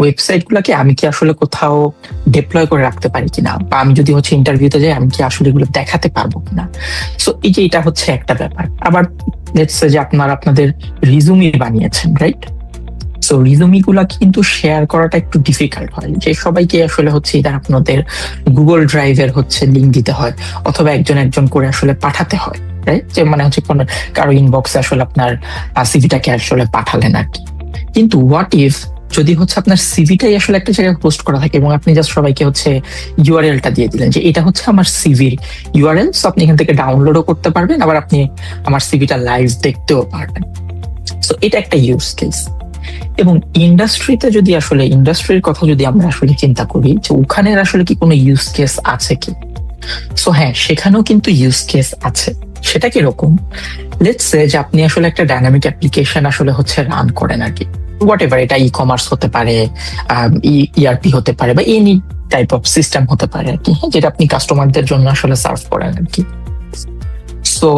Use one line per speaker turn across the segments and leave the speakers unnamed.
Website গুলাকে আমি কি আসলে কোথাও ডিপ্লয় করে রাখতে পারি কিনা, বা আমি যদি হচ্ছে ইন্টারভিউতে যাই আমি কি আসলে এগুলো দেখাতে পারবো কিনা। সো এই যে এটা হচ্ছে একটা ব্যাপার। আবার লেটস সে যে আপনাদের রিজুমি বানিয়েছেন, রাইট? সো রিজুমি গুলা কিন্তু শেয়ার করাটা একটু ডিফিকাল্ট হয়, যে সবাইকে আসলে হচ্ছে এটা আপনাদের গুগল ড্রাইভের হচ্ছে লিঙ্ক দিতে হয়, অথবা একজন একজন করে আসলে পাঠাতে হয়, রাইট? যে মানে হচ্ছে কোনো কারো ইনবক্সে আসলে আপনার সিভিটাকে আসলে পাঠালেন আর কি। কিন্তু হোয়াট ইফ যদি হচ্ছে আপনার সিভিটাই আসলে একটা জায়গায় পোস্ট করা থাকে, এবং আপনি জাস্ট সবাইকে হচ্ছে ইউআরএলটা দিয়ে দিলেন যে এটা হচ্ছে আমার সিভির ইউআরএল, সো আপনি এখান থেকে ডাউনলোডও করতে পারবেন, আবার আপনি আমার সিভিটা লাইভ দেখতেও পারবেন। সো এটা একটা ইউজ কেস। এবং ইন্ডাস্ট্রিতে যদি আসলে ইন্ডাস্ট্রির কথা যদি আমরা আসলে চিন্তা করি যে ওখানে আসলে কি কোনো ইউজ কেস আছে কি, সো হ্যাঁ, সেখানেও কিন্তু ইউজ কেস আছে। সেটা কিরকম? লেটস সে যে আপনি আসলে একটা ডাইনামিক অ্যাপ্লিকেশন আসলে হচ্ছে রান করেন আর কি, হোয়াট এভার, এটা ই কমার্স হতে পারে, ইআরপি হতে পারে, বা এনি টাইপ অফ সিস্টেম হতে পারে আর কি, যেটা আপনি কাস্টমারদের জন্য আসলে সার্ভ করেন আর কি। সো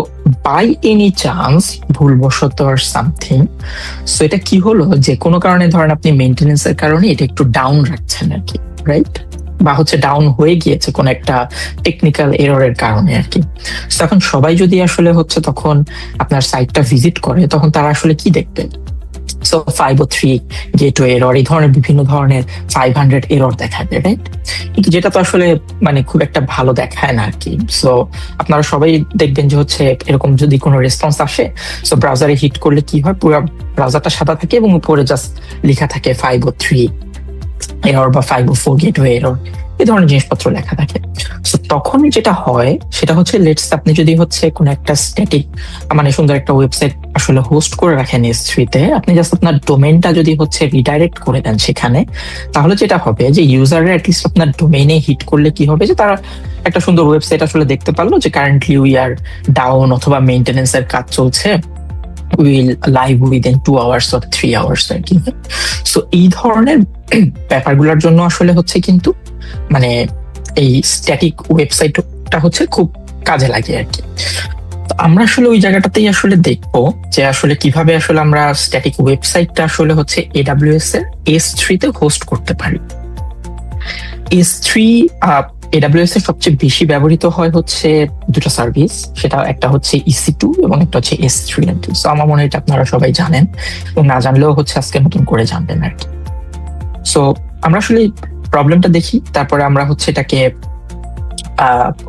বাই এনি চান্স, ভুলবশত আর সামথিং, সো এটা কি হলো যে কোনো কারণে ধরেন আপনি মেনটেনেন্সের কারণে এটা একটু ডাউন রাখছেন আর কি, রাইট? বা হচ্ছে ডাউন হয়ে গিয়েছে কোন একটা টেকনিক্যাল এররের কারণে আর কি। তো এখন সবাই যদি আসলে হচ্ছে তখন আপনার সাইটটা ভিজিট করে, তখন তারা আসলে কি দেখবে? সো 503 গেটওয়ে এরর, এই ধরনের বিভিন্ন ধরনের 500 এরর দেখাবে, রাইট? কিন্তু যেটা তো আসলে মানে খুব একটা ভালো দেখায় না আর কি। সো আপনারা সবাই দেখবেন যে হচ্ছে এরকম যদি কোনো রেসপন্স আসে, সো ব্রাউজারে হিট করলে কি হয়, পুরো ব্রাউজারটা সাদা থাকে এবং উপরে জাস্ট লেখা থাকে 503 এরর বা 504 গেটওয়ে এরর, এই ধরনের জিনিসপত্র লেখা থাকে। তো তখন যেটা হয় সেটা হচ্ছে, লেটস আপনি যদি হচ্ছে কোন একটা স্ট্যাটিক মানে সুন্দর একটা ওয়েবসাইট আসলে হোস্ট করে রাখেন S3-তে, আপনি জাস্ট আপনার ডোমেইনটা যদি হচ্ছে রিডাইরেক্ট করে দেন সেখানে, তাহলে যেটা হবে যে ইউজাররা অ্যাটলিস্ট আপনার ডোমেইনে হিট করলে কি হবে, যে তারা একটা সুন্দর ওয়েবসাইট আসলে দেখতে পারলো যে কারেন্টলি উই আর ডাউন, অথবা মেইনটেনেন্স এর কাজ চলছে, will live within 2 hours or 3 hours আর কি। সো এই ধরনের ব্যাপারগুলোর জন্য আসলে হচ্ছে কিন্তু মানে এই স্ট্যাটিক ওয়েবসাইটটা হচ্ছে খুব কাজে লাগে আর কি। তো আমরা আসলে ওই জায়গাটাতেই আসলে দেখবো যে আসলে কিভাবে আসলে আমরা স্ট্যাটিক ওয়েবসাইটটা আসলে হচ্ছে AWS এর S3-তে হোস্ট করতে পারি। S3 AWS এর সবচেয়ে বেশি ব্যবহৃত হয় হচ্ছে দুটো সার্ভিস, সেটা একটা হচ্ছে EC2 এবং একটা হচ্ছে S3 আর কি। সো আমার মনে হয় এটা আপনারা সবাই জানেন, এবং না জানলেও হচ্ছে আজকে নতুন করে জানবেন আর কি। সো আমরা আসলে প্রবলেমটা দেখি, তারপরে আমরা হচ্ছে এটাকে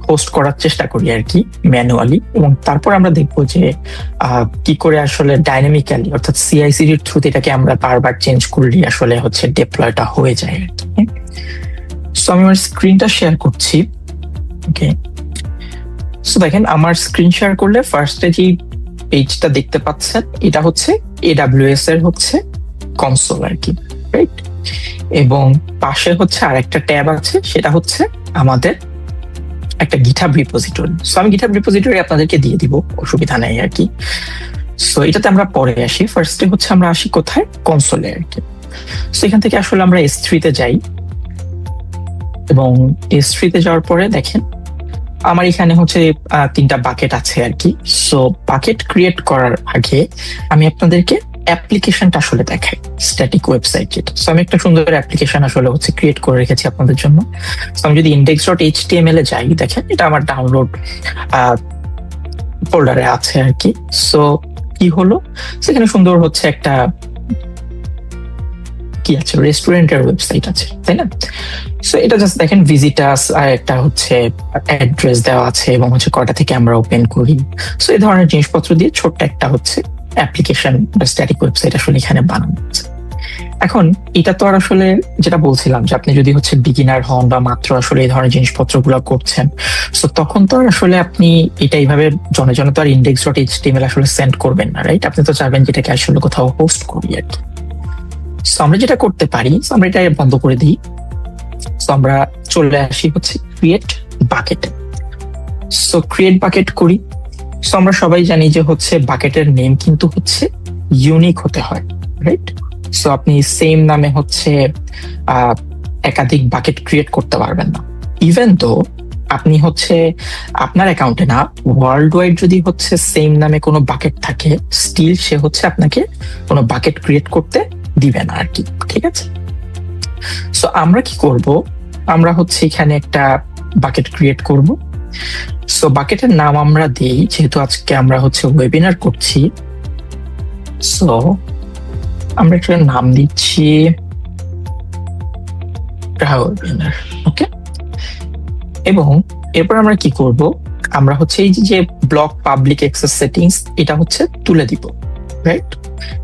হোস্ট করার চেষ্টা করি আর কি ম্যানুয়ালি, এবং তারপর আমরা দেখবো যে কি করে আসলে ডাইনামিক্যালি, অর্থাৎ CI/CD এর থ্রুতে এটাকে আমরা বারবার চেঞ্জ করলে আসলে হচ্ছে ডিপ্লয়টা হয়ে যায় আর কি। সো আমি আমার স্ক্রিনটা শেয়ার করছি। ওকে, সো দেখেন আমার স্ক্রিন শেয়ার করলে ফার্স্টে যে পেজটা দেখতে পাচ্ছেন এটা হচ্ছে AWS এর হচ্ছে কনসোল আর কি, রাইট? এবং পাশে হচ্ছে আরেকটা ট্যাব আছে, সেটা হচ্ছে আমাদের একটা গিটহাব রিপোজিটরি। সো আমি গিটহাব রিপোজিটরি আপনাদেরকে দিয়ে দিব, অসুবিধা নাই আর কি। সো এটাতে আমরা পরে আসি, ফার্স্টে হচ্ছে আমরা আসি কোথায়, কনসোলে আর কি। সো এখান থেকে আসলে আমরা S3-তে যাই, এবং S3-তে যাওয়ার পরে দেখেন আমার এখানে হচ্ছে 3টা বাকেট আছে আর কি। সো বাকেট ক্রিয়েট করার আগে আমি আপনাদেরকে অ্যাপ্লিকেশনটা আসলে দেখাই, স্ট্যাটিক ওয়েবসাইট যেটা। সো আমি একটা সুন্দর অ্যাপ্লিকেশন আসলে হচ্ছে ক্রিয়েট করে রেখেছি আপনাদের জন্য। সো আমি যদি index.html এ যাই, দেখেন এটা আমার ডাউনলোড ফোল্ডারে আছে আর কি। সো কি হলো, সেখানে সুন্দর হচ্ছে একটা কি আছে, রেস্টুরেন্টের ওয়েবসাইট আছে, তাই না? সো এটা জাস্ট দেখেন ভিজিটাস, আর একটা হচ্ছে অ্যাড্রেস দেওয়া আছে, এবং হচ্ছে কয়টা থেকে আমরা ওপেন করি। সো এই ধরনের জিনিসপত্র দিয়ে ছোট্ট একটা হচ্ছে অ্যাপ্লিকেশন বা স্ট্যাটিক ওয়েবসাইট আসলে এখানে বানানো হচ্ছে। এখন এটা তো আর আসলে যেটা বলছিলাম যে আপনি যদি হচ্ছে বিগিনার হন বা মাত্র আসলে এই ধরনের জিনিসপত্রগুলো করছেন, সো তখন তো আর আসলে আপনি এটা এইভাবে জনে জনে তো আর index.html আসলে সেন্ড করবেন না, রাইট? আপনি তো চাইবেন যেটাকে আসলে কোথাও হোস্ট করি আর কি। সো আমরা যেটা করতে পারি, আমরা এটা বন্ধ করে দিই। সো আমরা চলে আসি হচ্ছে create bucket. So create bucket করি। সো আমরা সবাই জানি যে হচ্ছে বাকেটের নেম কিন্তু হচ্ছে ইউনিক হতে হয়, রাইট? সো আপনি সেম নামে হচ্ছে একাধিক বাকেট ক্রিয়েট করতে পারবেন না। ইভেন তো আপনি হচ্ছে আপনার অ্যাকাউন্টে না, ওয়ার্ল্ড ওয়াইড যদি হচ্ছে সেম নামে কোনো বাকেট থাকে, স্টিল সে হচ্ছে আপনাকে কোনো বাকেট ক্রিয়েট করতে দিবে না আর কি, ঠিক আছে? সো আমরা কি করব, আমরা হচ্ছে এখানে একটা বাকেট ক্রিয়েট করব। সো বাকেটের নাম আমরা দেই, যেহেতু আজকে আমরা হচ্ছে ওয়েবিনার করছি, সো আমরা একটা নাম দিচ্ছি ওয়েবিনার। ওকে, এবং এরপর আমরা কি করব, আমরা হচ্ছে এই যে ব্লক পাবলিক অ্যাক্সেস সেটিংস এটা হচ্ছে তুলে দিব, রাইট?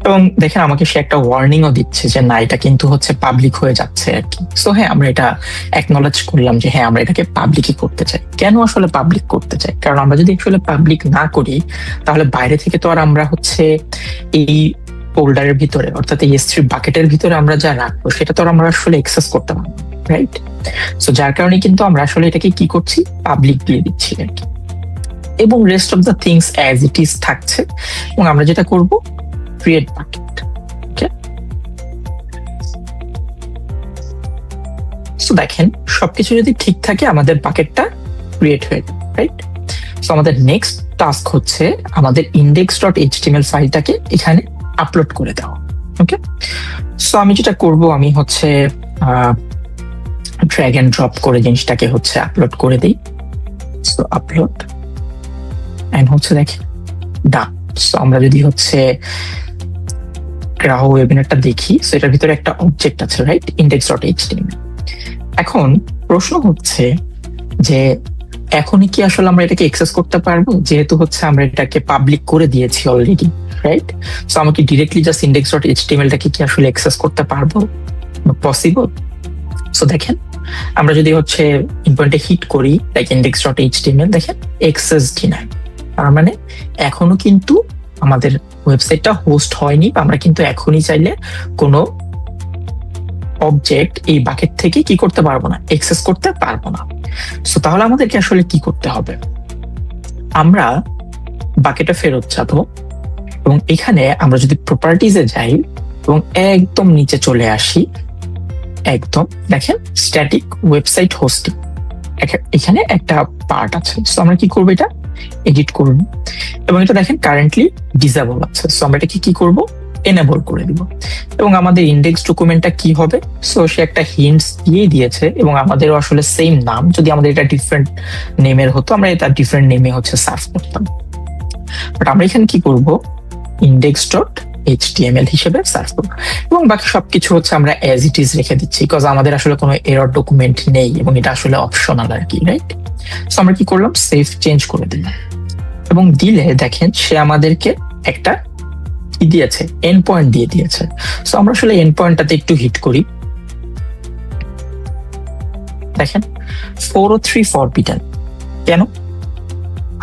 এবং দেখেন আমাকে সে একটা ওয়ার্নিংও দিচ্ছে যে না, এটা কিন্তু হচ্ছে পাবলিক হয়ে যাচ্ছে আর কি। সো হ্যাঁ, আমরা এটা অ্যাকনলেজ করলাম যে হ্যাঁ, আমরা এটাকে পাবলিকই করতে চাই। কেন আসলে পাবলিক করতে চাই? কারণ আমরা যদি আসলে পাবলিক না করি, তাহলে বাইরে থেকে তো আর আমরা হচ্ছে এই ফোল্ডারের ভিতরে, অর্থাৎ এই S3 বাকেটের ভিতরে আমরা যা রাখবো সেটা তো আর আমরা আসলে অ্যাক্সেস করতে পারবো, রাইট? সো যার কারণে কিন্তু আমরা আসলে এটাকে কি করছি, পাবলিক দিয়ে দিচ্ছি আর কি। এবং rest of the things as it is থাকছে। এবং আমরা যেটা করব, ক্রিয়েট বাকেট। ওকে, সো দেখেন সবকিছু যদি ঠিক থাকে আমাদের বাকেটটা ক্রিয়েট হয়ে যাবে, রাইট? সো আমাদের নেক্সট টাস্ক হচ্ছে আমাদের index.html ফাইলটাকে এখানে আপলোড করে দেওয়া। ওকে, সো আমি যেটা করব, আমি হচ্ছে ড্র্যাগ এন্ড ড্রপ করে জিনিসটাকে হচ্ছে আপলোড করে দিই। সো আপলোড এন্ড হচ্ছে দেখেন ডান। সো আমরা যদি হচ্ছে গ্রাহক ওয়েবিনারটা দেখি, সো এটার ভিতরে একটা অবজেক্ট আছে, রাইট? index.html। এখন প্রশ্ন হচ্ছে যে এখনই কি আসলে আমরা এটাকে অ্যাক্সেস করতে পারবো, যেহেতু হচ্ছে আমরা এটাকে পাবলিক করে দিয়েছি অলরেডি, রাইট? সো আমাকে ডিরেক্টলি জাস্ট index.html-টাকে কি আসলে অ্যাক্সেস করতে পারবো, পসিবল? সো দেখেন আমরা যদি হচ্ছে ইনপয়েন্টে হিট করি লাইক index.html, দেখেন অ্যাক্সেস ডিনাই। তার মানে এখনো কিন্তু আমাদের ওয়েবসাইটটা হোস্ট হয়নি, বা আমরা কিন্তু এখনই চাইলে কোনো অবজেক্ট এই বাকেট থেকে কি করতে পারবো না, অ্যাক্সেস করতে পারবো না। সো তাহলে আমাদেরকে আসলে কি করতে হবে, আমরা বাকেটে ফেরত যাব এবং এখানে আমরা যদি প্রপার্টিজে যাই এবং একদম নিচে চলে আসি, একদম দেখেন স্ট্যাটিক ওয়েবসাইট হোস্টিং, এখানে একটা পার্ট আছে। সো আমরা কি করবো, এটা এডিট করব এবং এটা দেখেন কারেন্টলি ডিসেবল আছে। সো আমরা এটাকে কি করব, এনেবল করে দিব। এবং আমাদের ইন্ডেক্স ডকুমেন্টটা কি হবে, সো সে একটা হিন্টস দিয়ে দিয়েছে এবং আমাদেরও আসলে সেম নাম। যদি আমাদের এটা ডিফারেন্ট নেমের হতো, আমরা এটা ডিফারেন্ট নেমে হচ্ছে সার্চ করতাম। বাট আমরা এখানে কি করব, index.html হিসেবে সার্চ করব এবং বাকি সবকিছু হচ্ছে আমরা অ্যাজ ইট ইজ রেখে দিচ্ছি, বিকজ আমাদের আসলে কোনো এরর ডকুমেন্ট নেই এবং এটা আসলে অপশনাল আর কি, রাইট? সো আমরা কি করলাম, সেভ চেঞ্জ করে দিলাম এবং দিলে দেখেন সে আমাদেরকে একটা কি দিয়েছে, এন্ড পয়েন্ট দিয়ে দিয়েছে। সো আমরা আসলে এন্ড পয়েন্টটাতে একটু হিট করি, দেখেন 403 ফরবিডেন। কেন?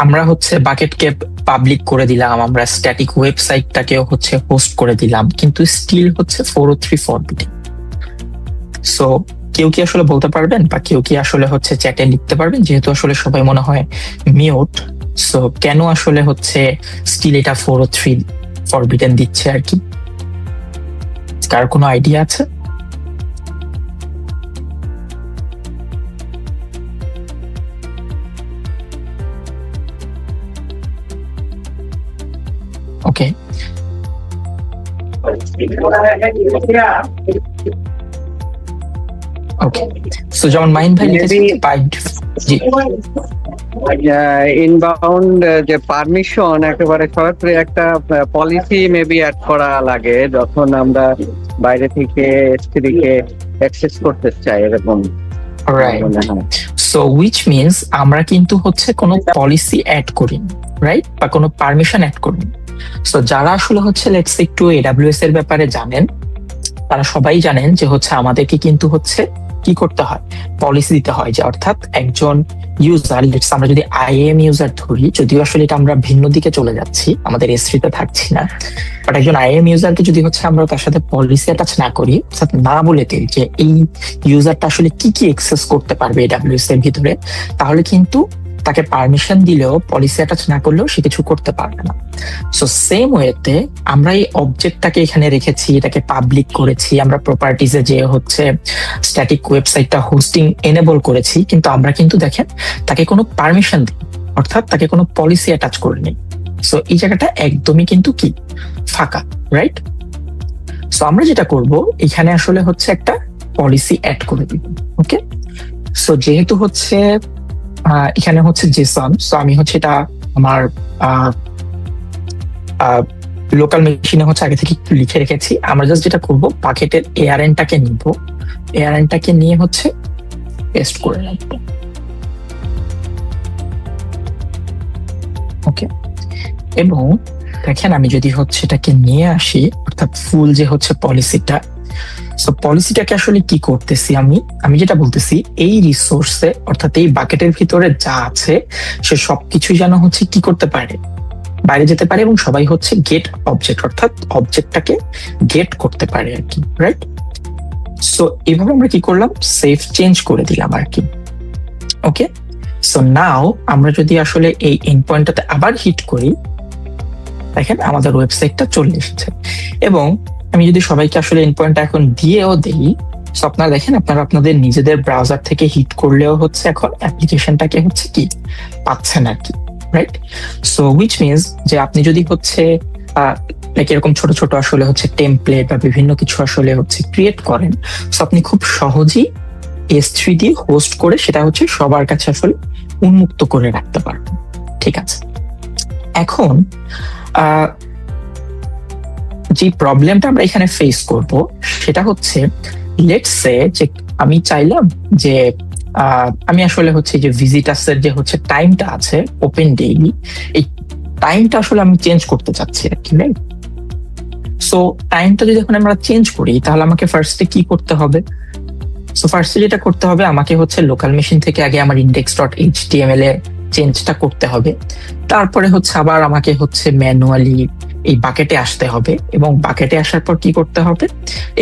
আমরা হচ্ছে বাকেটকে পাবলিক করে দিলাম, আমরা স্ট্যাটিক ওয়েবসাইটটাকেও হচ্ছে হোস্ট করে দিলাম, কিন্তু স্টিল হচ্ছে 403 ফরবিডেন। সো কেউ কি আসলে বলতে পারবেন, বা কেউ কি আসলে হচ্ছে চ্যাটে লিখতে পারবেন, যেহেতু আসলে সবাই মনে হয় মিউট, সো কেন আসলে হচ্ছে স্টিল এটা 403 ফরবিডেন দিচ্ছে আর কি? কার কোনো আইডিয়া আছে? ওকে, ওকে, সো যেমন মাইন ভাই লিখেছে জি,
ইনবাউন্ড যে পারমিশন একেবারে সরাসরি একটা পলিসি মেবি অ্যাড করা লাগে যখন আমরা বাইরে থেকে S3 কে অ্যাক্সেস করতে চাই, এরকম
রাইট।
মনে হয়।
সো উইচ মিনস আমরা কিন্তু হচ্ছে কোনো পলিসি অ্যাড করিনি, রাইট? বা কোনো পারমিশন অ্যাড করিনি। সো যারা আসলে হচ্ছে লেটস একটু AWS এর ব্যাপারে জানেন, তারা সবাই জানেন যে হচ্ছে আমাদেরকে কিন্তু হচ্ছে কি করতে হয়, পলিসি দিতে হয়। যে অর্থাৎ একজন ইউজার, আমরা যদি IAM ইউজার ধরি, যদিও আসলে এটা আমরা ভিন্ন দিকে চলে যাচ্ছি, আমাদের S3 তে থাকছি না, বাট একজন IAM ইউজারকে যদি হচ্ছে আমরা তার সাথে পলিসি অ্যাটাচ না করি, অর্থাৎ না বলে দিই যে এই ইউজারটা আসলে কি কি অ্যাক্সেস করতে পারবে AWS এর ভিতরে, তাহলে কিন্তু তাকে পারমিশন দিলেও, পলিসি অ্যাটাচ না করলেও সে কিছু করতে পারবে না। সো সেম ওয়েতে আমরা এই অবজেক্টটাকে এখানে রেখেছি, এটাকে পাবলিক করেছি, আমরা প্রপার্টিজে যে হচ্ছে স্ট্যাটিক ওয়েবসাইটটা হোস্টিং এনেবল করেছি, কিন্তু আমরা কিন্তু দেখেন তাকে কোনো পারমিশন দিই, অর্থাৎ তাকে কোনো পলিসি অ্যাটাচ করিনি। সো এই জায়গাটা একদমই কিন্তু কি ফাঁকা, রাইট? সো আমরা যেটা করব, এখানে আসলে হচ্ছে একটা পলিসি অ্যাড করে দিব। ওকে, সো যেহেতু হচ্ছে এখানে হচ্ছে জেসন, সো আমি হচ্ছে এটা আমার লোকাল মেশিনে হচ্ছে আগে থেকে একটু লিখে রেখেছি। আমরা জাস্ট যেটা করবো, বাকেটের ARN-টাকে নিব, ARN-টাকে নিয়ে হচ্ছে পেস্ট করে রাখবো। ওকে, এবং দেখেন আমি যদি হচ্ছে এটাকে নিয়ে আসি, অর্থাৎ ফুল যে হচ্ছে পলিসিটা, সো পলিসিটাকে আসলে কি করতেছি, আমি যেটা বলতেছি, এই রিসোর্সে অর্থাৎ এই বাকেটের ভিতরে যা আছে সে সবকিছুই যেন হচ্ছে কি করতে পারে, বাইরে যেতে পারে, এবং সবাই হচ্ছে গেট অবজেক্ট অর্থাৎ অবজেক্টটাকে গেট করতে পারে আর কি, রাইট? সো এইভাবে আমরা কি করলাম, সেফ চেঞ্জ করে দিলাম আর কি। ওকে, সো নাও আমরা যদি আসলে এই এন্ড পয়েন্টটাতে আবার হিট করি, দেখেন আমাদের ওয়েবসাইটটা চলে এসেছে। এবং আমি যদি সবাইকে আসলে এন্ড পয়েন্টটা এখন দিয়েও দেই, সো আপনারা দেখেন আপনারা আপনাদের নিজেদের ব্রাউজার থেকে হিট করলেও হচ্ছে এখন অ্যাপ্লিকেশনটাকে হচ্ছে কি পাচ্ছেন আর কি, রাইট? সো হুইচ মিনস যে আপনি যদি হচ্ছে এরকম ছোট ছোট আসলে হচ্ছে টেমপ্লেট বা বিভিন্ন কিছু আসলে হচ্ছে ক্রিয়েট করেন, সো আপনি খুব সহজেই S3 দিয়ে হোস্ট করে সেটা হচ্ছে সবার কাছে আসলে উন্মুক্ত করে রাখতে পারবেন। ঠিক আছে, এখন যে প্রবলেমটা আমরা এখানে ফেস করব সেটা হচ্ছে, লেটস সে যে আমি চাইলাম যে আমি আসলে হচ্ছে যে ভিজিটার্সের যে হচ্ছে টাইমটা আছে ওপেন ডেইলি, এই টাইমটা আসলে আমি চেঞ্জ করতে চাচ্ছি আর কি, রাইট? সো টাইমটা যদি এখন আমরা চেঞ্জ করি, তাহলে আমাকে ফার্স্টে কি করতে হবে? সো ফার্স্টে যেটা করতে হবে, আমাকে হচ্ছে লোকাল মেশিন থেকে আগে আমার index.html এর চেঞ্জটা করতে হবে। তারপরে হচ্ছে আবার আমাকে হচ্ছে ম্যানুয়ালি এই বাকেটে আসতে হবে, এবং বাকেটে আসার পর কি করতে হবে,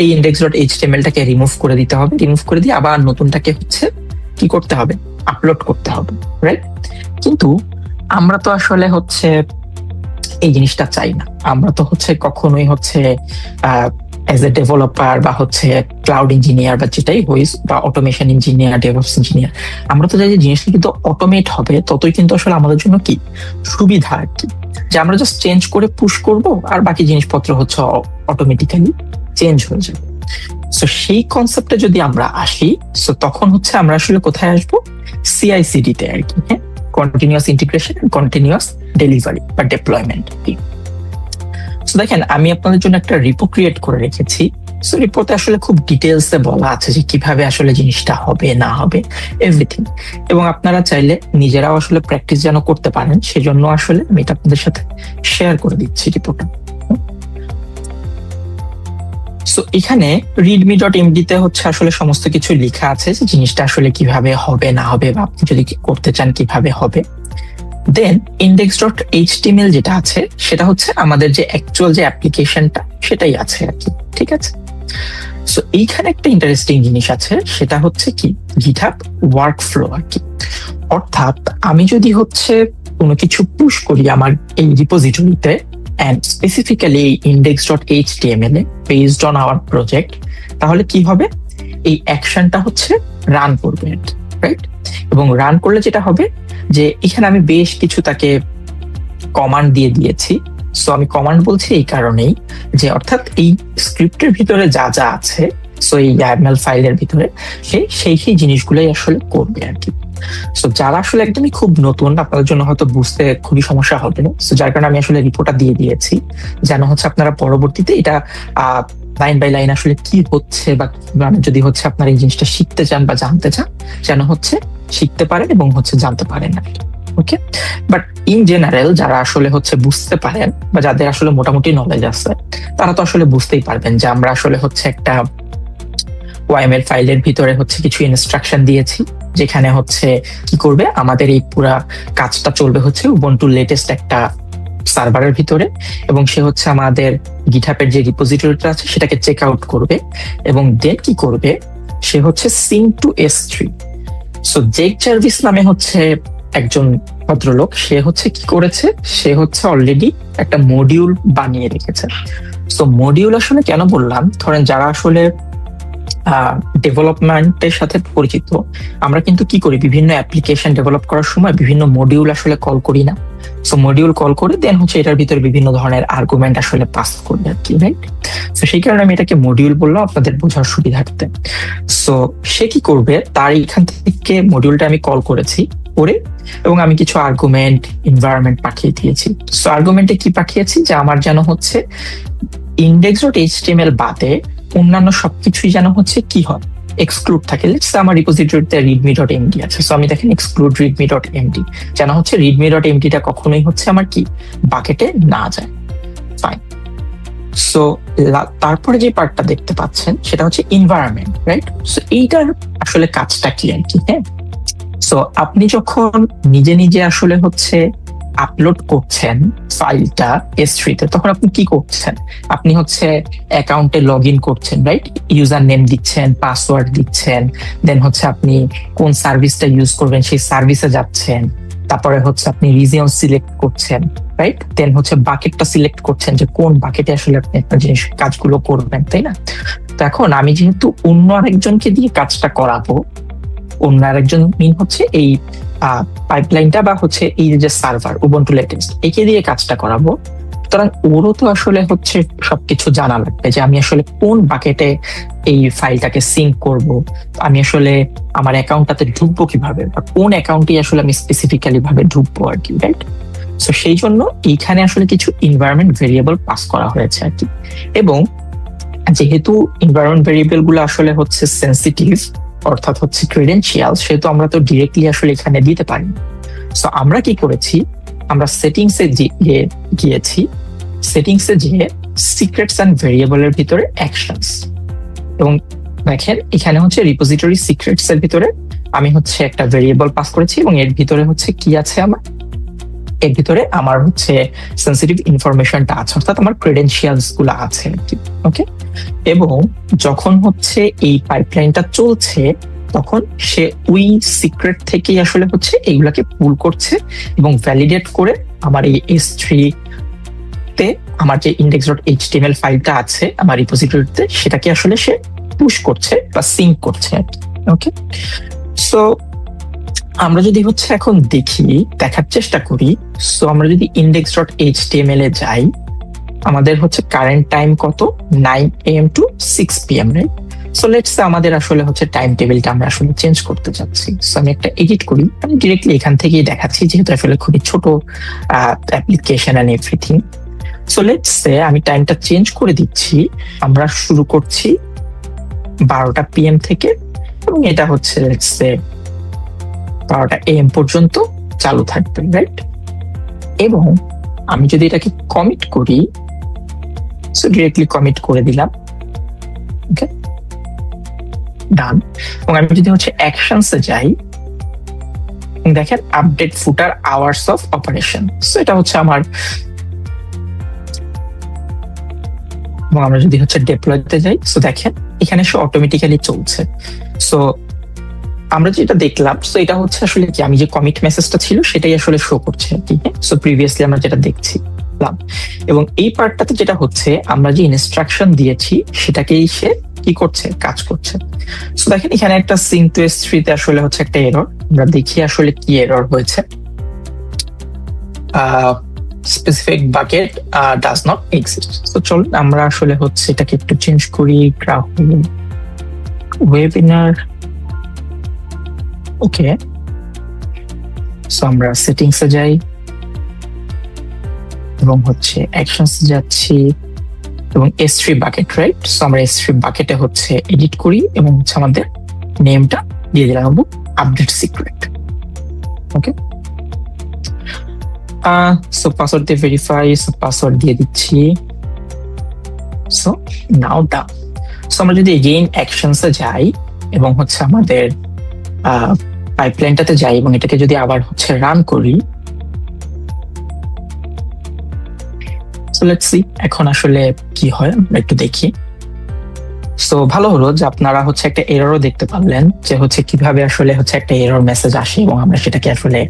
এই index.html-টাকে রিমুভ করে দিতে হবে। রিমুভ করে দিয়ে আবার নতুনটাকে হচ্ছে কি করতে হবে, আপলোড করতে হবে, রাইট? কিন্তু আমরা তো আসলে হচ্ছে এই জিনিসটা চাই না। আমরা তো হচ্ছে কখনোই হচ্ছে অ্যাজ এ ডেভেলপার বা হচ্ছে ক্লাউড ইঞ্জিনিয়ার বা যেটাই হইস, বা অটোমেশন ইঞ্জিনিয়ার, ডেভঅপস ইঞ্জিনিয়ার, আমরা তো চাই যে জিনিসটা কিন্তু অটোমেট হবে, ততই কিন্তু আসলে আমাদের জন্য কি সুবিধা আর কি, যে আমরা জাস্ট চেঞ্জ করে পুশ করব আর বাকি জিনিসপত্র হচ্ছে অটোমেটিক্যালি চেঞ্জ হয়ে যাবে। সো সেই কনসেপ্টে যদি আমরা আসি, সো তখন হচ্ছে আমরা আসলে কোথায় আসবো, CI/CD তে আর কি, হ্যাঁ, কন্টিনিউয়াস ইন্টিগ্রেশন, কন্টিনিউয়াস ডেলিভারি বা ডেপ্লয়মেন্ট। সো দেখেন আমি আপনাদের জন্য একটা রিপো ক্রিয়েট করে রেখেছি। সো রিপোতে আসলে খুব ডিটেলসে বলা আছে যে কিভাবে আসলে জিনিসটা হবে না হবে এভরিথিং, এবং আপনারা চাইলে নিজেরাও আসলে প্র্যাকটিস যেন করতে পারেন, সেজন্য আসলে আমি এটা আপনাদের সাথে শেয়ার করে দিচ্ছি রিপোর্টটা। সো এখানে readme.md তে হচ্ছে আসলে সমস্ত কিছু লেখা আছে যে জিনিসটা আসলে কিভাবে হবে না হবে, বা আপনি যদি করতে চান কিভাবে হবে। দেন index.html যেটা আছে সেটা হচ্ছে আমাদের যে অ্যাকচুয়াল যে অ্যাপ্লিকেশনটা সেটাই আছে আর কি, ঠিক আছে? সো এইখানে একটা ইন্টারেস্টিং জিনিস আছে, সেটা হচ্ছে কি GitHub ওয়ার্কফ্লো আর কি। অর্থাৎ আমি যদি হচ্ছে কোনো কিছু পুশ করি আমার এই রিপোজিটরিতে, and specifically index.html based on our project, তাহলে কি হবে, এই অ্যাকশনটা হচ্ছে রান করবে, রাইট? এবং রান করলে যেটা হবে যে এখানে আমি বেশ কিছু তাকে কমান্ড দিয়ে দিয়েছি। সো আমি কমান্ড বলছি এই কারণেই যে অর্থাৎ এই স্ক্রিপ্টের ভিতরে যা যা আছে, সো এই YAML ফাইলের ভিতরে সেই জিনিসগুলোই আসলে করবে আর কি। সো যারা আসলে একদমই খুব নতুন, আপনাদের জন্য হয়তো বুঝতে খুবই সমস্যা হবে, সো যার কারণে আমি আসলে রিপোর্টটা দিয়ে দিয়েছি, যেন হচ্ছে আপনারা পরবর্তীতে এটা লাইন বাই লাইন আসলে কি হচ্ছে, বা যদি হচ্ছে আপনারা এই জিনিসটা শিখতে চান বা জানতে চান, যেন হচ্ছে শিখতে পারেন এবং হচ্ছে জানতে পারেন আর কি। ওকে, বাট ইন জেনারেল যারা আসলে হচ্ছে বুঝতে পারেন বা যাদের আসলে মোটামুটি নলেজ আছে, তারা তো আসলে বুঝতেই পারবেন যে আমরা আসলে হচ্ছে একটা YAML ফাইলের ভিতরে হচ্ছে কিছু ইনস্ট্রাকশন দিয়েছি, যেখানে হচ্ছে কি করবে, আমাদের এই পুরা কাজটা চলবে হচ্ছে উবুন্টু লেটেস্ট একটা সার্ভারের ভিতরে, এবং সে হচ্ছে আমাদের গিটহাবের যে রিপোজিটরিটা আছে সেটাকে চেক আউট করবে, এবং দেন কি করবে, সে হচ্ছে সিঙ্ক টু S3। সো জেক জার্ভিস নামে হচ্ছে একজন ভদ্রলোক, সে হচ্ছে কি করেছে, সে হচ্ছে অলরেডি একটা মডিউল বানিয়ে রেখেছে। সো মডিউল আসলে কেন বললাম, ধরেন যারা আসলে ডেভেলপমেন্টের সাথে পরিচিত, আমরা কিন্তু কি করি, বিভিন্ন অ্যাপ্লিকেশন ডেভেলপ করার সময় বিভিন্ন মডিউল আসলে কল করি না? সো মডিউল কল করে দেন হচ্ছে এটার ভিতরে বিভিন্ন ধরনের আর্গুমেন্ট আসলে পাস করবে আর কি, রাইট? তো সেই কারণে আমি এটাকে মডিউল বললাম আপনাদের বোঝার সুবিধার্থে। সো সে কি করবে, তার এখান থেকে মডিউলটা আমি কল করেছি করে, এবং আমি কিছু আর্গুমেন্ট এনভায়রনমেন্ট পাঠিয়ে দিয়েছি। সো আর্গুমেন্টে কি পাঠিয়েছি, যে আমার যেন হচ্ছে index.html বাদে অন্যান্য সবকিছুই যেন হচ্ছে কি হয়, এক্সক্লুড থাকে। লেটস আমার রিপোজিটরিতে readme.md আছে, সো আমি দেখেন এক্সক্লুড readme.md, যেন হচ্ছে readme.md টা কখনোই হচ্ছে আমার কি বাকেটে না যায়। ফাইন। সো তারপরে যে পার্টটা দেখতে পাচ্ছেন সেটা হচ্ছে এনভায়রনমেন্ট, রাইট? সো এইটার আসলে কাজটা কি আর কি, হ্যাঁ। সো আপনি যখন নিজে নিজে আসলে হচ্ছে আপলোড করছেন ফাইলটা S3 তে, তখন আপনি কি করছেন, আপনি হচ্ছে অ্যাকাউন্টে লগ ইন করছেন, রাইট? ইউজার নেম দিচ্ছেন, পাসওয়ার্ড দিচ্ছেন, দেন হচ্ছে আপনি কোন সার্ভিসটা ইউজ করবেন সেই সার্ভিসে যাচ্ছেন, তারপরে হচ্ছে আপনি রিজিয়ন সিলেক্ট করছেন, রাইট? দেন হচ্ছে বাকেটটা সিলেক্ট করছেন যে কোন বাকেটে আসলে আপনি আপনার জিনিস কাজগুলো করবেন, তাই না? তো এখন আমি যেহেতু অন্য আরেকজনকে দিয়ে কাজটা করাবো, অন্য আরেকজন মিন হচ্ছে এই পাইপলাইনটা বা হচ্ছে এই যে সার্ভার উবুন্টু লেটেস্ট, একে দিয়ে কাজটা করাবো, সুতরাং ওরও তো আসলে হচ্ছে সবকিছু জানা লাগবে যে আমি আসলে কোন বাকেটে এই ফাইলটাকে সিঙ্ক করব, আমি আসলে আমার অ্যাকাউন্টটাতে ঢুকবো কিভাবে, বা কোন অ্যাকাউন্টে আসলে আমি স্পেসিফিক্যালি ভাবে ঢুকবো আর কি, রাইট? সো সেই জন্য এইখানে আসলে কিছু এনভায়রনমেন্ট ভেরিয়েবল পাস করা হয়েছে আর কি। এবং যেহেতু এনভায়রনমেন্ট ভেরিয়েবল গুলো আসলে হচ্ছে সেন্সিটিভ, অর্থাৎ হচ্ছে ক্রেডেনশিয়াল, সেহেতু আমরা তো ডিরেক্টলি আসলে এখানে দিতে পারি। সো আমরা কি করেছি, আমরা সেটিংসে গিয়েছি, সেটিংসে গিয়ে সিক্রেটস এন্ড ভেরিয়েবলের ভিতরে অ্যাকশনস, এবং দেখেন এখানে হচ্ছে রিপোজিটরি সিক্রেটস এর ভিতরে আমি হচ্ছে একটা ভেরিয়েবল পাস করেছি, এবং এর ভিতরে হচ্ছে কি আছে, আমার এর ভিতরে আমার হচ্ছে সেন্সিটিভ ইনফরমেশনটা আছে, অর্থাৎ আমার ক্রেডেনশিয়ালস গুলো আছে, ওকে। এবং যখন হচ্ছে এই পাইপলাইনটা চলছে, তখন সে ওই সিক্রেট থেকেই আসলে হচ্ছে এইগুলাকে পুল করছে এবং ভ্যালিডেট করে আমার এই S3 তে আমার যে index.html ফাইলটা আছে আমার রিপোজিটরিতে, সেটাকে আসলে সে পুশ করছে বা সিঙ্ক করছে, ওকে। সো আমরা যদি হচ্ছে এখন দেখার চেষ্টা করি, সো আমরা যদি index.html এ যাই, আমাদের হচ্ছে কারেন্ট টাইম কত, 9 AM to 6 PM, right? So let's সে আমাদের আসলে হচ্ছে টাইম টেবিলটা আমরা আসলে চেঞ্জ করতে চাচ্ছি। সো আমি একটা এডিট করি, আমি ডিরেক্টলি এখান থেকেই দেখাচ্ছি যেহেতু আসলে খুবই ছোট application and everything. So let's say আমি টাইমটা চেঞ্জ করে দিচ্ছি, আমরা শুরু করছি 12টা PM থেকে, এবং এটা হচ্ছে লেটস সে 12টা AM পর্যন্ত চালু থাকবে, রাইট? এবং আমি যদি এটাকে কমিট করি, সো ডিরেক্টলি কমিট করে দিলাম, ওকে, ডান। এবং আমি যদি হচ্ছে অ্যাকশনসে যাই, দেখেন update footer hours of operation, so এটা হচ্ছে আমার। এবং আমরা যদি হচ্ছে ডেপ্লয়তে যাই, সো দেখেন এখানে সে অটোমেটিক্যালি চলছে। সো আমরা যেটা দেখলাম, সো এটা হচ্ছে আসলে কি, আমি যে কমিট মেসেজটা ছিল সেটাই আসলে শো করছে আর কি। সো প্রিভিয়াসলি আমরা যেটা দেখছি, এবং এই পার্টটাতে যেটা হচ্ছে, আমরা যে ইনস্ট্রাকশন দিয়েছি সেটাকেই সে কি করছে, কাজ করছে। সো দেখেন এখানে একটা সিঙ্ক টু S3 তে আসলে হচ্ছে একটা এরর, আমরা দেখি আসলে কি এরর হয়েছে। Specific bucket does not exist. তো চল আমরা আসলে হচ্ছে এটাকে একটু চেঞ্জ করি, ওয়েবিনার, ওকে। সো আমরা সেটিংসে যাই এবং হচ্ছে অ্যাকশনস যাচ্ছি, এবং S3 বাকেট, রাইট? সো আমরা S3 বাকেটে হচ্ছে এডিট করি এবং হচ্ছে আমাদের নেমটা দিয়ে দিলাম আপডেট সিক্রেট, ওকে। সো পাসওয়ার্ড দিয়ে ভেরিফাই, সো পাসওয়ার্ড দিয়ে দিচ্ছি। সো নাও ডান। সো আমরা যদি এগেইন অ্যাকশনসে যাই এবং হচ্ছে আমাদের পাইপলাইনটাতে যাই এবং এটাকে যদি আবার হচ্ছে রান করি, সো লেটস সি এখন আসলে কি হয়, আমরা একটু দেখি। সো ভালো হলো যে আপনারা হচ্ছে একটা এররও দেখতে পারলেন, যে হচ্ছে কিভাবে আসলে হচ্ছে একটা এরর মেসেজ আসে এবং আমরা সেটাকে আসলে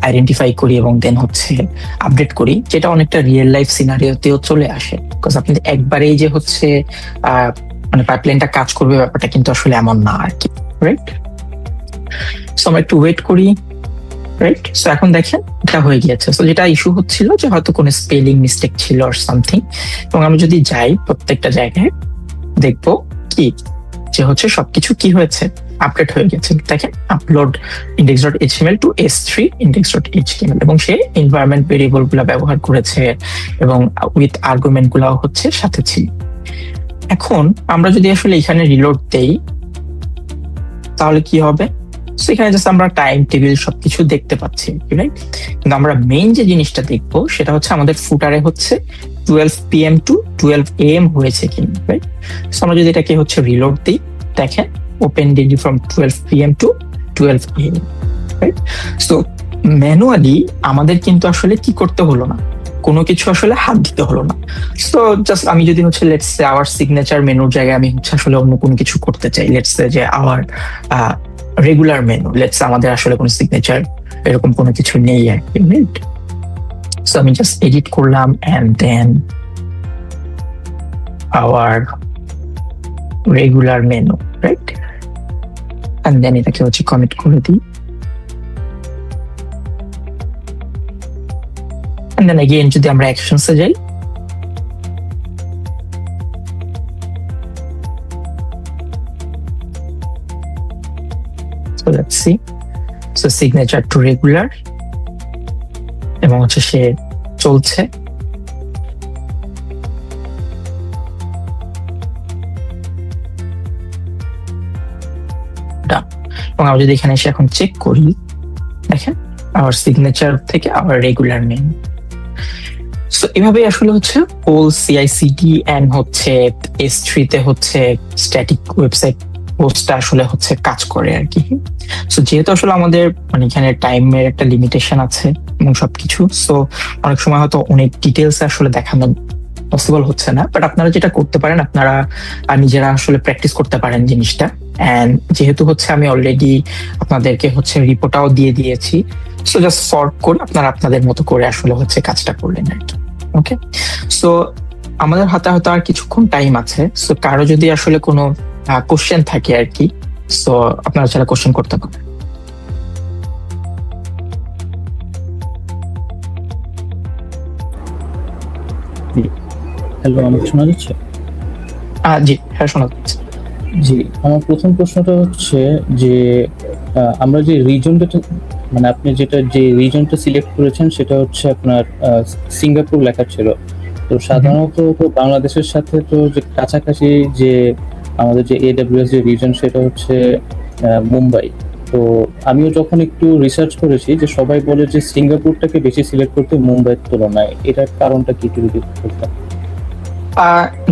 আইডেন্টিফাই করি এবং দেন হচ্ছে আপডেট করি, যেটা অনেকটা রিয়েল লাইফ সিনারিওতেও চলে আসে। বিকজ আপনি একবারেই যে হচ্ছে মানে পাইপলাইনটা কাজ করবে ব্যাপারটা কিন্তু আসলে এমন না আর কি, রাইট? সো আমরা একটু ওয়েট করি, রাইট? সো এখন দেখেন এটা হয়ে গিয়েছে। সো যেটা ইস্যু হচ্ছিল যে হয়তো কোনো স্পেলিং মিস্টেক ছিল আর সামথিং, এবং আমি যদি যাই প্রত্যেকটা জায়গায় দেখবো কি যে হচ্ছে সবকিছু কি হয়েছে, আপডেট হয়ে গেছে। দেখেন upload index.html two s3 index.html, এবং সে এনভায়রনমেন্ট ভেরিয়েবল গুলা ব্যবহার করেছে এবং উইথ আর্গুমেন্ট গুলাও হচ্ছে সাথে ছিল। এখন আমরা যদি আসলে এখানে রিলোড দেই তাহলে কি হবে? সেখানে জাস্ট আমরা টাইম টেবিল সবকিছু দেখতে পাচ্ছি, রাইট? কিন্তু আমরা মেইন যে জিনিসটা দেখবো সেটা হচ্ছে আমাদের ফুটারে হচ্ছে 12 PM টু 12 AM হয়েছে কিনা, রাইট? সো আমরা যদি এটাকে হচ্ছে রিলোড দিই, দেখেন open daily from 12 PM to 12 AM, right? So manually আমাদের কিন্তু আসলে কি করতে হলো না, কোনো কিছু আসলে হাত দিতে হলো না। সো জাস্ট আমি যদি হচ্ছে লেটস সে আওয়ার সিগনেচার মেনুর জায়গায় আমি হচ্ছে আসলে অন্য কোনো কিছু করতে চাই, লেটস সে যে আওয়ার রেগুলার মেনু, লেটস আমাদের আসলে কোনো সিগনেচার এরকম কোনো কিছু নেই আর কি, রাইট? সো আমি জাস্ট এডিট করলাম and then our regular menu, right? And then এটাকে হচ্ছে কমিট করে দিই, এন্ড দেন এগেইন যদি আমরা অ্যাকশনসে যাই, so let's see, so signature to regular, এবং হচ্ছে সে চলছে। এবং আমরা যদি এখানে এসে এখন চেক করি, দেখেন আমার সিগনেচার থেকে আমার রেগুলার নেম। সো এভাবেই আসলে হচ্ছে হোল সিআইসিডি এন্ড হচ্ছে S3 তে হচ্ছে স্ট্যাটিক ওয়েবসাইট পোস্টটা আসলে হচ্ছে কাজ করে আর কি। সো যেহেতু আসলে আমাদের মানে এখানে টাইমের একটা লিমিটেশন আছে এবং সবকিছু, সো অনেক সময় হয়তো অনেক ডিটেলস আসলে দেখানো পসিবল হচ্ছে না, বাট আপনারা যেটা করতে পারেন আপনারা নিজেরা আসলে প্র্যাকটিস করতে পারেন জিনিসটা। এন্ড যেহেতু হচ্ছে আমি অলরেডি আপনাদেরকে হচ্ছে রিপোর্টটাও দিয়ে দিয়েছি, সো জাস্ট সর্ট করে আপনারা আপনাদের মতো করে আসলে হচ্ছে কাজটা করলেন আর কি। ওকে, সো আমাদের হাতে হয়তো আর কিছুক্ষণ টাইম আছে। সো কারো যদি আসলে কোনো কোশ্চেন থাকে আর কি, সো আপনারা যারা কোশ্চেন করতে পারেন।
হ্যালো, আমাকে শোনা যাচ্ছে?
জি হ্যাঁ, শোনা যাচ্ছে।
জি, আমার প্রথম প্রশ্নটা হচ্ছে যে আমরা যে রিজনটা, মানে আপনি যে রিজনটা সিলেক্ট করেছেন সেটা হচ্ছে আপনার সিঙ্গাপুর লেখা ছিল। তো সাধারণত তো বাংলাদেশের সাথে তো যে কাছাকাছি যে আমাদের যে AWS যে রিজন সেটা হচ্ছে মুম্বাই। তো আমিও যখন একটু রিসার্চ করেছি যে সবাই বলে যে সিঙ্গাপুরটাকে বেশি সিলেক্ট করতে মুম্বাইয়ের তুলনায়, এটার কারণটা কি একটু যদি বলতেন?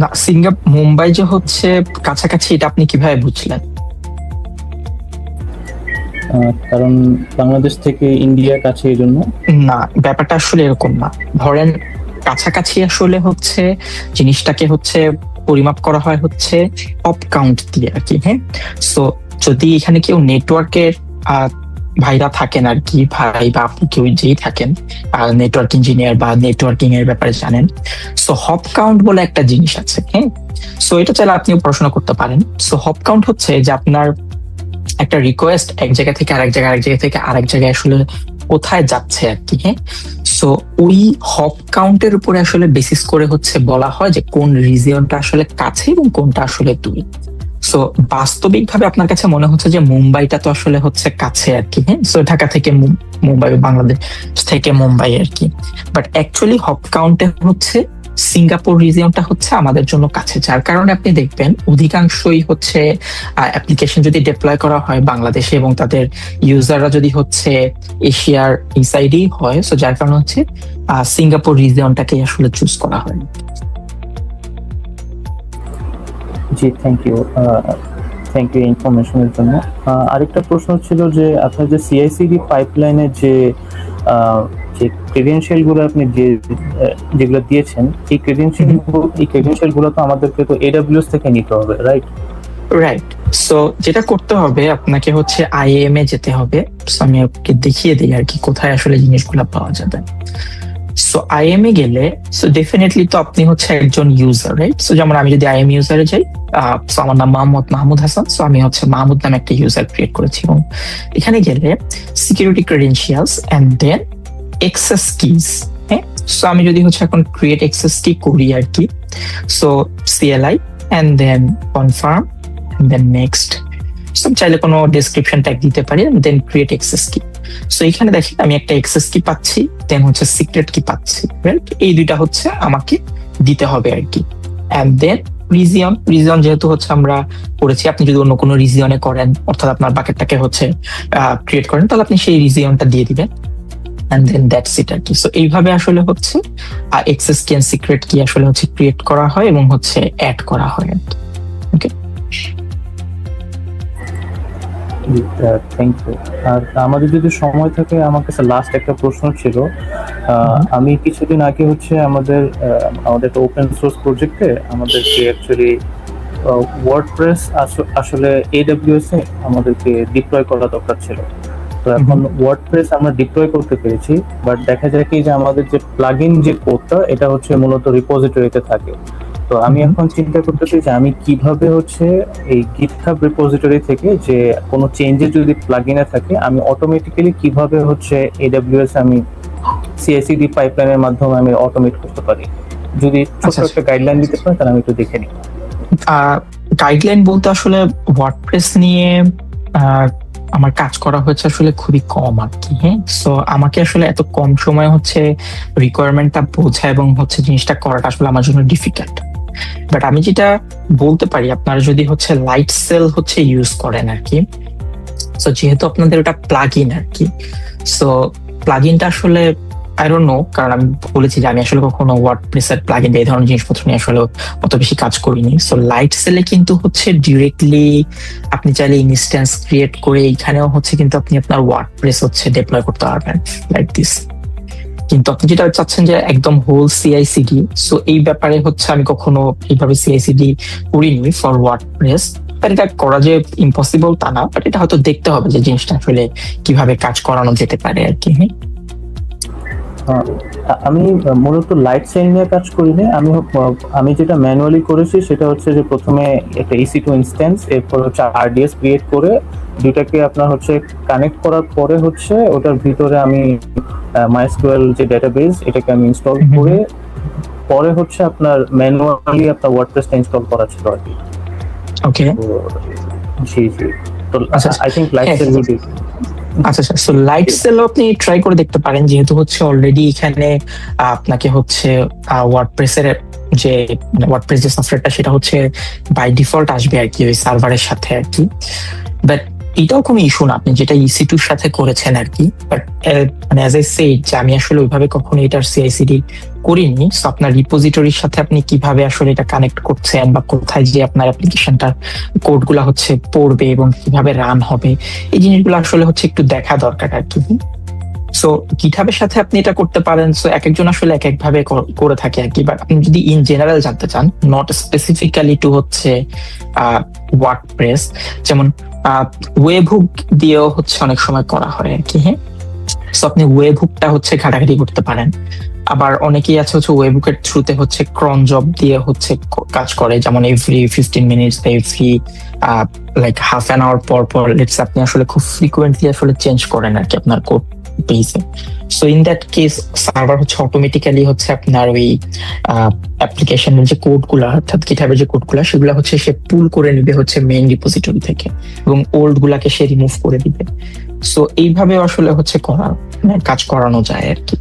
না, মুম্বাই যে হচ্ছে কাছাকাছি এটা আপনি কিভাবে বুঝলেন?
কারণ বাংলাদেশ থেকে ইন্ডিয়া কাছে, এই জন্য।
না, ব্যাপারটা আসলে এরকম না। ধরেন কাছাকাছি আসলে হচ্ছে জিনিসটাকে হচ্ছে পরিমাপ করা হয় হচ্ছে অপ কাউন্ট দিয়ে আর কি। হ্যাঁ, সো যদি এখানে কেউ নেটওয়ার্কের ভাইরা থাকেন আর কি, ভাই বা আপনি কেউ যেই থাকেন নেটওয়ার্ক ইঞ্জিনিয়ার বা নেটওয়ার্কিং এর ব্যাপারে জানেন, সো হপ কাউন্ট বলে একটা জিনিস আছে। হ্যাঁ, সো এটা চাইলে আপনিও পড়াশোনা করতে পারেন। সো হপ কাউন্ট হচ্ছে যে আপনার একটা রিকোয়েস্ট এক জায়গা থেকে আরেক জায়গায়, আরেক জায়গা থেকে আরেক জায়গায় আসলে কোথায় যাচ্ছে আর কি। হ্যাঁ, সো ওই হপ কাউন্টের উপরে আসলে বেসিস করে হচ্ছে বলা হয় যে কোন রিজিয়নটা আসলে কাছে এবং কোনটা আসলে দূরে। সো বাস্তবিকভাবে আপনার কাছে মনে হচ্ছে যে মুম্বাইটা তো আসলে হচ্ছে কাছে আর কি। হ্যাঁ, সো ঢাকা থেকে মুম্বাই, বাংলাদেশ থেকে মুম্বাই আর কি, বাট অ্যাকচুয়ালি হপ কাউন্টে হচ্ছে সিঙ্গাপুর রিজিয়নটা হচ্ছে আমাদের জন্য কাছে, যার কারণে আপনি দেখবেন অধিকাংশই হচ্ছে অ্যাপ্লিকেশন যদি ডিপ্লয় করা হয় বাংলাদেশে এবং তাদের ইউজাররা যদি হচ্ছে এশিয়ার ইনসাইডেই হয়, সো যার কারণে হচ্ছে সিঙ্গাপুর রিজিয়নটাকে আসলে চুজ করা হয়।
জি, থ্যাংক ইউ ইনফরমেশনের জন্য। আরেকটা প্রশ্ন ছিল যে আপনার যে সিআইসিডি পাইপলাইনের যে ক্রেডেনশিয়াল গুলো আপনি যেগুলো দিয়েছেন, এই ক্রেডেনশিয়াল গুলো তো আমাদেরকে তো AWS থেকে নিতে হবে, রাইট?
রাইট, সো যেটা করতে হবে আপনাকে হচ্ছে IAM এ যেতে হবে। আমি আপনাকে দেখিয়ে দিই আর কি কোথায় আসলে জিনিসগুলো পাওয়া যাবে। সো আইএম এ গেলে সো ডেফিনেটলি তো আপনি হচ্ছে একজন ইউজার, রাইট? সো যেমন আমি যদি আইএম ইউজারে যাই, সো আমার নাম মাহমুদ হাসান, সো আমি হচ্ছে মাহমুদ নামে একটা ইউজার ক্রিয়েট করেছি, এবং এখানে গেলে security credentials and then access keys. হ্যাঁ, সো আমি যদি হচ্ছে এখন ক্রিয়েট এক্সেস কি করি আর কি, so CLI and then confirm and then next. So চাইলে কোনো ডেসক্রিপশন ট্যাগ দিতে পারি, then create access key. So এখানে দেখি আমি একটা এক্সেস কি পাচ্ছি, দেন হচ্ছে সিক্রেট কি পাচ্ছি, রাইট? এই দুইটা হচ্ছে আমাকে দিতে হবে আর কি। এন্ড দেন রিজিয়ন যেহেতু হচ্ছে আমরা করেছি, আপনি যদি অন্য কোনো রিজিয়নে করেন, অর্থাৎ আপনার বাকেটটাকে হচ্ছে ক্রিয়েট করেন, তাহলে আপনি সেই রিজিয়নটা দিয়ে দিবেন, এন্ড দেন দ্যাটস ইট আর কি। সো এইভাবে আসলে হচ্ছে এক্সেস কি এন্ড সিক্রেট কি আসলে হচ্ছে ক্রিয়েট করা হয় এবং হচ্ছে অ্যাড করা হয় আর কি। ওকে,
থ্যাংক ইউ। আর আমাদের যদি সময় থাকে, আমার কাছে লাস্ট একটা প্রশ্ন ছিল। আমি কিছুদিন আগে হচ্ছে আমাদের একটা ওপেন সোর্স প্রজেক্টে আমাদেরকে অ্যাকচুয়ালি ওয়ার্ডপ্রেস আসলে AWS এ আমাদেরকে ডিপ্লয় করা দরকার ছিল। তো এখন ওয়ার্ডপ্রেস আমরা ডিপ্লয় করতে পেরেছি, বাট দেখা যায় কি যে আমাদের যে প্লাগইন যে কোডটা, এটা হচ্ছে মূলত রিপোজিটরিতে থাকে। তো আমি এখন চিন্তা করতেছি যে আমি কিভাবে হচ্ছে এই গিটহাব রিপোজিটরি থেকে যে কোনো চেঞ্জেস যদি প্লাগইনে থাকে, আমি অটোমেটিক্যালি কিভাবে হচ্ছে AWS আমি CI/CD পাইপলাইনের মাধ্যমে আমি অটোমেট করতে পারি। যদি ছোট একটা গাইডলাইন দিতে পারেন তাহলে আমি একটু দেখে নিই।
গাইডলাইন বলতে আসলে ওয়ার্ডপ্রেস নিয়ে আমার কাজ করা হয়েছে আসলে খুবই কম আর কি। হ্যাঁ, সো আমাকে আসলে এত কম সময় হচ্ছে রিকোয়ারমেন্টটা বোঝা এবং হচ্ছে জিনিসটা করাটা আসলে আমার জন্য ডিফিকাল্ট। বাট আমি যেটা বলতে পারি, আপনারা যদি হচ্ছে লাইট সেল হচ্ছে ইউজ করেন আর কি, সো যেহেতু আপনাদের ওটা প্লাগ ইন আর কি, সো প্লাগ ইনটা আসলে আই ডোন্ট নো, কারণ আমি বলেছি যে আমি আসলে কখনো ওয়ার্ডপ্রেসের প্লাগ ইন এই ধরনের জিনিসপত্র নিয়ে আসলে অত বেশি কাজ করিনি। সো লাইট সেলে কিন্তু হচ্ছে ডিরেক্টলি আপনি চাইলে ইনস্ট্যান্স ক্রিয়েট করে এইখানেও হচ্ছে কিন্তু আপনি আপনার ওয়ার্ডপ্রেস হচ্ছে ডিপ্লয় করতে পারবেন লাইক দিস। কিন্তু আপনি যেটা চাচ্ছেন যে একদম হোল CI/CD, সো এই ব্যাপারে হচ্ছে আমি কখনো এইভাবে CI/CD করিনি ফর ওয়ার্ডপ্রেস। বাট এটা করা যে ইম্পসিবল তা না, বাট এটা হয়তো দেখতে হবে যে জিনিসটা আসলে কিভাবে কাজ করানো যেতে পারে আর কি।
আমি মূলত লাইট সেল নিয়ে কাজ করিনি। আমি যেটা ম্যানুয়ালি করেছি সেটা হচ্ছে যে প্রথমে একটা EC2 ইনস্ট্যান্স, এরপর হচ্ছে RDS ক্রিয়েট করে দুটাকে আপনার হচ্ছে কানেক্ট করার পরে হচ্ছে ওটার ভিতরে আমি MySQL যে ডেটাবেস এটাকে আমি ইনস্টল করে পরে হচ্ছে আপনার ম্যানুয়ালি আপনার ওয়ার্ডপ্রেসটা ইনস্টল করা ছিল আর কি।
ওকে,
জি। তো I think Lightsail will be.
আচ্ছা, সো লাইট সেল আপনি ট্রাই করে দেখতে পারেন, যেহেতু হচ্ছে অলরেডি এখানে আপনাকে হচ্ছে ওয়ার্ডপ্রেসের যে ওয়ার্ডপ্রেস যে সফটওয়্যারটা সেটা হচ্ছে বাই ডিফল্ট আসবে আর কি ওই সার্ভারের সাথে আর কি। বাট এটাও কোনো ইস্যু না, আপনি যেটা EC2 সাথে করেছেন আর কি। বাট মানে অ্যাজ আই সেড যে আমি আসলে ওইভাবে কখনো এটার CI/CD করিনি। সো আপনার রিপোজিটরির সাথে আপনি কিভাবে আসলে এটা কানেক্ট করছেন বা কোথায় যে আপনার অ্যাপ্লিকেশনটার কোডগুলো হচ্ছে পড়বে এবং কিভাবে রান হবে, এই জিনিসগুলো আসলে হচ্ছে একটু দেখা দরকার আর কি। সো গিটহাবের সাথে আপনি এটা করতে পারেন। সো এক একজন আসলে এক এক ভাবে করে থাকে আর কি। বাট আপনি যদি ইন জেনারেল জানতে চান, নট স্পেসিফিক্যালি টু হচ্ছে ওয়ার্ডপ্রেস, যেমন ওয়েবহুক দিয়েও হচ্ছে অনেক সময় করা হয় আর কি। হ্যাঁ, সো আপনি ওয়েবহুকটা হচ্ছে ঘাটাঘাটি করতে পারেন। আবার অনেকেই আছে হচ্ছে ওয়েবহুকের থ্রুতে হচ্ছে ক্রন জব দিয়ে হচ্ছে কাজ করে, যেমন every 15 minutes every like half an hour পর পর লেটস আপনি আসলে খুব ফ্রিকুয়েন্টলি আসলে চেঞ্জ করেন আর কি আপনার কোড বেসে। So in that case server হচ্ছে অটোমেটিক্যালি হচ্ছে আপনার ওই অ্যাপ্লিকেশনের যে কোডগুলো, অর্থাৎ গিটহাবের যে কোডগুলো, সেগুলো হচ্ছে সে পুল করে নিবে হচ্ছে মেইন রিপোজিটরি থেকে এবং ওল্ড গুলাকে সে রিমুভ করে দিবে। সো এইভাবে আসলে হচ্ছে কাজ করানো যায় আর কি।